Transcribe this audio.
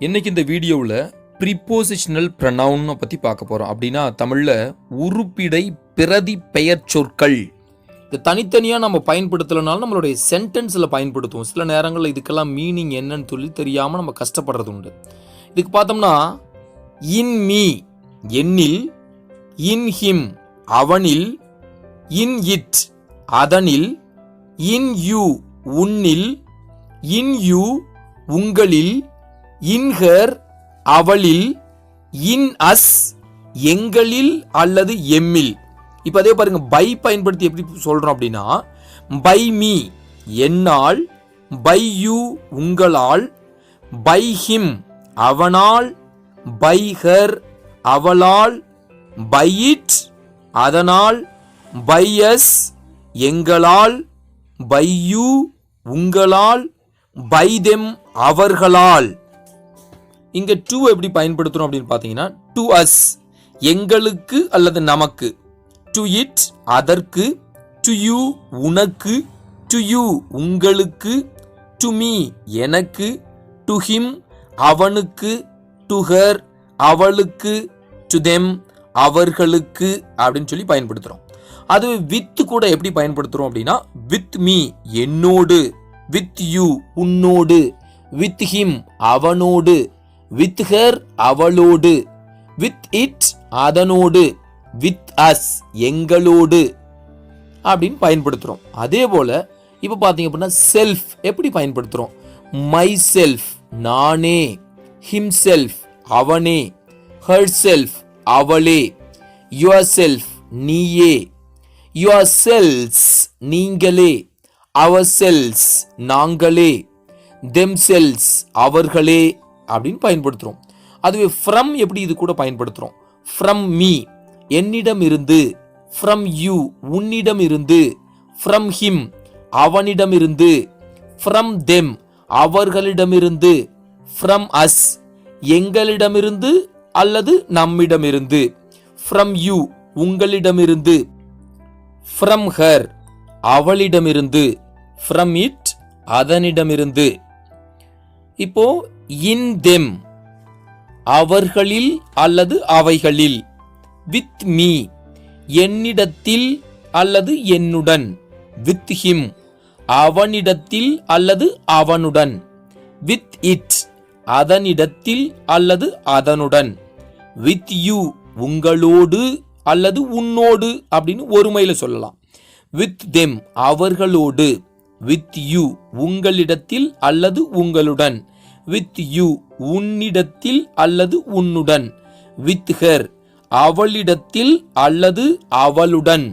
இன்னைக்கு இந்த வீடியோவில் ப்ரிப்போசிஷனல் ப்ரனவுனை பற்றி பார்க்க போகிறோம். அப்படின்னா தமிழில் உருப்பிடை பிரதி பெயர் சொற்கள். இது தனித்தனியாக நம்ம பயன்படுத்தலைனாலும் நம்மளுடைய சென்டென்ஸில் பயன்படுத்துவோம். சில நேரங்களில் இதுக்கெல்லாம் மீனிங் என்னன்னு சொல்லி தெரியாமல் நம்ம கஷ்டப்படுறது உண்டு. இதுக்கு பார்த்தோம்னா இன் மீ என்னில், இன் ஹிம் அவனில், இன் இட் அதனில், இன் யூ உன்னில், இன் யூ உங்களில், இன் ஹர் அவளில், இன் அஸ் எங்களில் அல்லது எம்மில். இப்போ அதே பாருங்க, பை பயன்படுத்தி எப்படி சொல்றோம் அப்படின்னா பை மீ என்னால், பை யூ உங்களால், பை ஹிம் அவனால், பை ஹர் அவளால், பை இட் அதனால், பை அஸ் எங்களால், பை யூ உங்களால், பை தெம் அவர்களால். இங்க டு எப்படி பயன்படுத்துறோம் அப்படின்னு பார்த்தீங்கன்னா டு அஸ் எங்களுக்கு அல்லது நமக்கு, டு இட் அதற்கு, டு யூ உனக்கு, டு யூ உங்களுக்கு, டு மீ எனக்கு, டு ஹிம் அவனுக்கு, டு ஹர் அவளுக்கு, டு தெம் அவர்களுக்கு அப்படின்னு சொல்லி பயன்படுத்துறோம். அதுவே வித் கூட எப்படி பயன்படுத்துறோம் அப்படின்னா வித் மீ என்னோடு, வித் யூ உன்னோடு, வித் ஹிம் அவனோடு, வித் ஹர் அவளோடு, வித் இட் அதனோடு, வித் அஸ் எங்களோடு அப்படின்னு பயன்படுத்துறோம். அதே போல இப்ப பாத்தீங்க அப்படின்னா செல்ஃப் எப்படி பயன்படுத்துறோம்? மை செல்ஃப் நானே, ஹிம் செல்ஃப் அவனே, ஹர் செல்ஃப் அவளே, யுவர் செல்ஃப் நீயே, யுவர் செல்ஸ் நீங்களே, அவர் செல்ஸ் நாங்களே, தெம் செல்ஸ் அவர்களே அப்படின்னு பயன்படுத்துறோம். அதுவே ஃப்ரம் எப்படி இது கூட பயன்படுத்துறோம்? ஃப்ரம் மீ என்னிடம் இருந்து, ஃப்ரம் யூ உன்னிடம் இருந்து, ஃப்ரம் ஹிம் அவனிடம் இருந்து, ஃப்ரம் தெம் அவர்களிடமிருந்து, ஃப்ரம் அஸ் எங்களிடமிருந்து அல்லது நம்மிடமிருந்து, ஃப்ரம் யூ உங்களிடமிருந்து, ஃப்ரம் ஹர் அவளிடமிருந்து, ஃப்ரம் இட் அதனிடமிருந்து. இப்போ இன் தெம் அவர்களில் அல்லது அவைகளில், வித் மீ என்னிடத்தில் அல்லது என்னுடன், வித் ஹிம் அவனிடத்தில் அல்லது அவனுடன், வித் இட் அதனிடத்தில் அல்லது அதனுடன், வித் யூ உங்களோடு அல்லது உன்னோடு அப்படின்னு ஒருமையில சொல்லலாம். வித் தெம் அவர்களோடு, வித் யூ உங்களிடத்தில் அல்லது உங்களுடன், வித் யூ உன்னிடத்தில் அல்லது உன்னுடன், வித் ஹர் அவளிடத்தில் அல்லது அவளுடன்.